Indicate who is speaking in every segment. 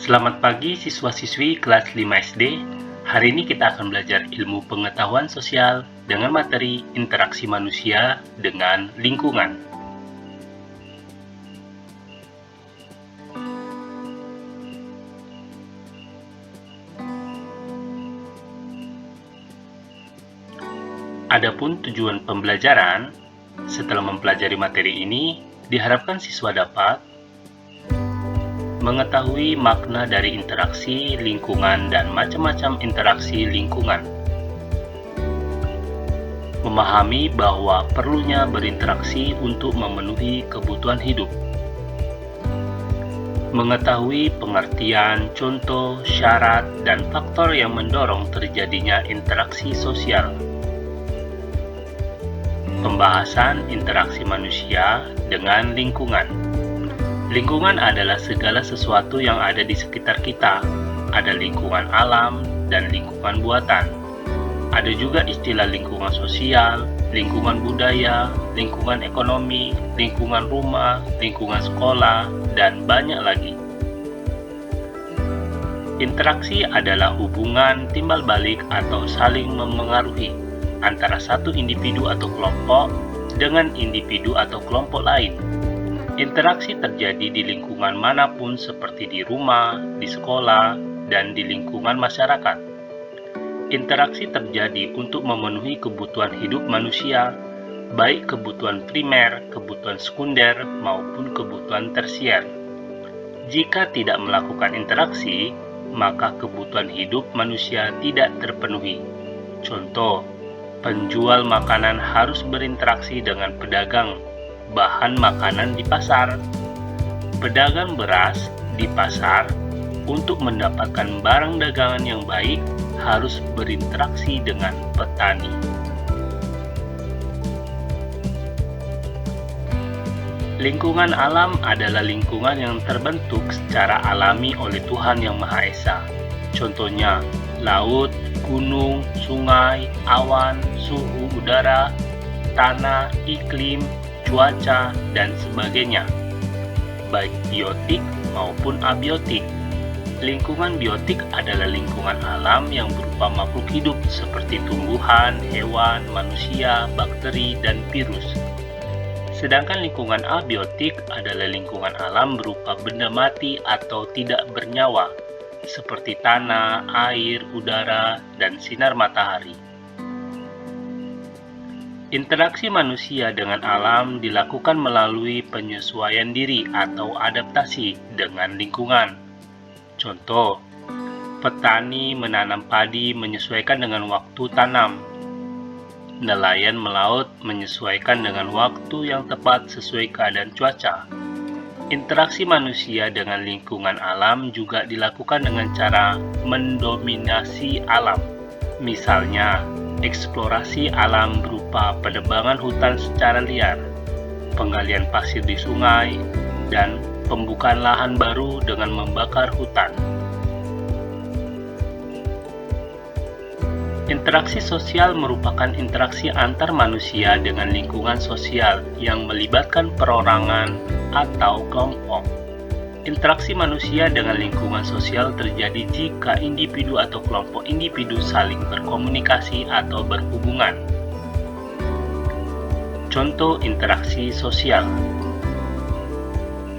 Speaker 1: Selamat pagi siswa-siswi kelas 5 SD. Hari ini kita akan belajar ilmu pengetahuan sosial dengan materi interaksi manusia dengan lingkungan. Adapun tujuan pembelajaran, setelah mempelajari materi ini, diharapkan siswa dapat mengetahui makna dari interaksi lingkungan dan macam-macam interaksi lingkungan. Memahami bahwa perlunya berinteraksi untuk memenuhi kebutuhan hidup. Mengetahui pengertian, contoh, syarat, dan faktor yang mendorong terjadinya interaksi sosial. Pembahasan interaksi manusia dengan lingkungan. Lingkungan adalah segala sesuatu yang ada di sekitar kita. Ada lingkungan alam dan lingkungan buatan. Ada juga istilah lingkungan sosial, lingkungan budaya, lingkungan ekonomi, lingkungan rumah, lingkungan sekolah, dan banyak lagi. Interaksi adalah hubungan timbal balik atau saling memengaruhi antara satu individu atau kelompok dengan individu atau kelompok lain. Interaksi terjadi di lingkungan manapun seperti di rumah, di sekolah, dan di lingkungan masyarakat. Interaksi terjadi untuk memenuhi kebutuhan hidup manusia, baik kebutuhan primer, kebutuhan sekunder, maupun kebutuhan tersier. Jika tidak melakukan interaksi, maka kebutuhan hidup manusia tidak terpenuhi. Contoh, penjual makanan harus berinteraksi dengan pedagang bahan makanan di pasar. Pedagang beras di pasar untuk mendapatkan barang dagangan yang baik harus berinteraksi dengan petani. Lingkungan alam adalah lingkungan yang terbentuk secara alami oleh Tuhan Yang Maha Esa. Contohnya, laut, gunung, sungai, awan, suhu udara, tanah, iklim, cuaca, dan sebagainya, baik biotik maupun abiotik. Lingkungan biotik adalah lingkungan alam yang berupa makhluk hidup seperti tumbuhan, hewan, manusia, bakteri, dan virus. Sedangkan lingkungan abiotik adalah lingkungan alam berupa benda mati atau tidak bernyawa, seperti tanah, air, udara, dan sinar matahari. Interaksi manusia dengan alam dilakukan melalui penyesuaian diri atau adaptasi dengan lingkungan. Contoh, petani menanam padi menyesuaikan dengan waktu tanam. Nelayan melaut menyesuaikan dengan waktu yang tepat sesuai keadaan cuaca. Interaksi manusia dengan lingkungan alam juga dilakukan dengan cara mendominasi alam. Misalnya, eksplorasi alam berupa penebangan hutan secara liar, penggalian pasir di sungai, dan pembukaan lahan baru dengan membakar hutan. Interaksi sosial merupakan interaksi antar manusia dengan lingkungan sosial yang melibatkan perorangan atau kelompok. Interaksi manusia dengan lingkungan sosial terjadi jika individu atau kelompok individu saling berkomunikasi atau berhubungan. Contoh interaksi sosial.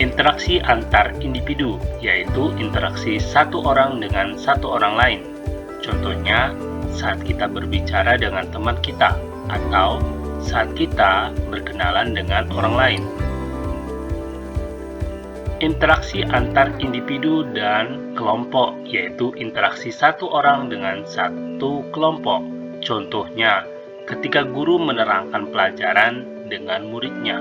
Speaker 1: Interaksi antar individu, yaitu interaksi satu orang dengan satu orang lain. Contohnya, saat kita berbicara dengan teman kita, atau saat kita berkenalan dengan orang lain. Interaksi antar individu dan kelompok, yaitu interaksi satu orang dengan satu kelompok. Contohnya, ketika guru menerangkan pelajaran dengan muridnya.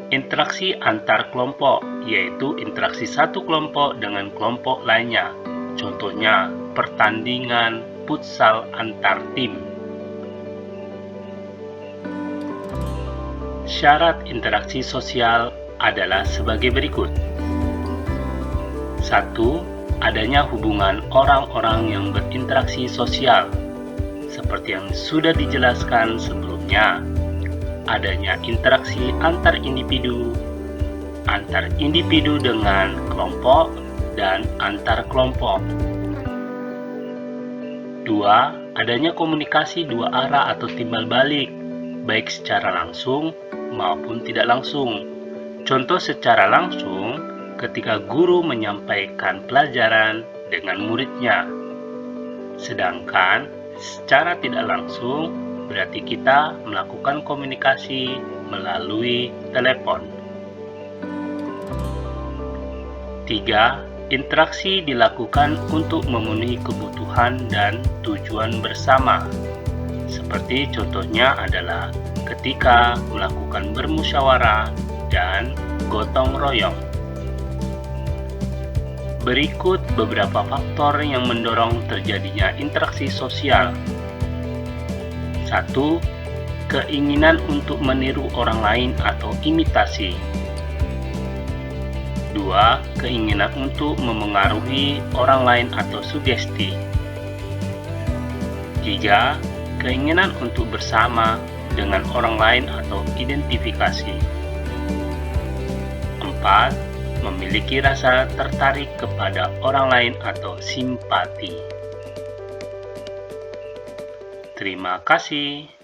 Speaker 1: Interaksi antar kelompok, yaitu interaksi satu kelompok dengan kelompok lainnya. Contohnya, pertandingan futsal antar tim. Syarat interaksi sosial adalah sebagai berikut. 1. Adanya hubungan orang-orang yang berinteraksi sosial. Seperti yang sudah dijelaskan sebelumnya, adanya interaksi antar individu, antar individu dengan kelompok dan antar kelompok. 2. Adanya komunikasi dua arah atau timbal balik, baik secara langsung maupun tidak langsung. Contoh secara langsung, ketika guru menyampaikan pelajaran dengan muridnya. Sedangkan secara tidak langsung, berarti kita melakukan komunikasi melalui telepon. 3. Interaksi dilakukan untuk memenuhi kebutuhan dan tujuan bersama. Seperti contohnya adalah ketika melakukan bermusyawarah dan gotong royong. Berikut beberapa faktor yang mendorong terjadinya interaksi sosial. 1. Keinginan untuk meniru orang lain atau imitasi. 2. Keinginan untuk memengaruhi orang lain atau sugesti. 3. Keinginan untuk bersama dengan orang lain atau identifikasi. 4. Memiliki rasa tertarik kepada orang lain atau simpati. Terima kasih.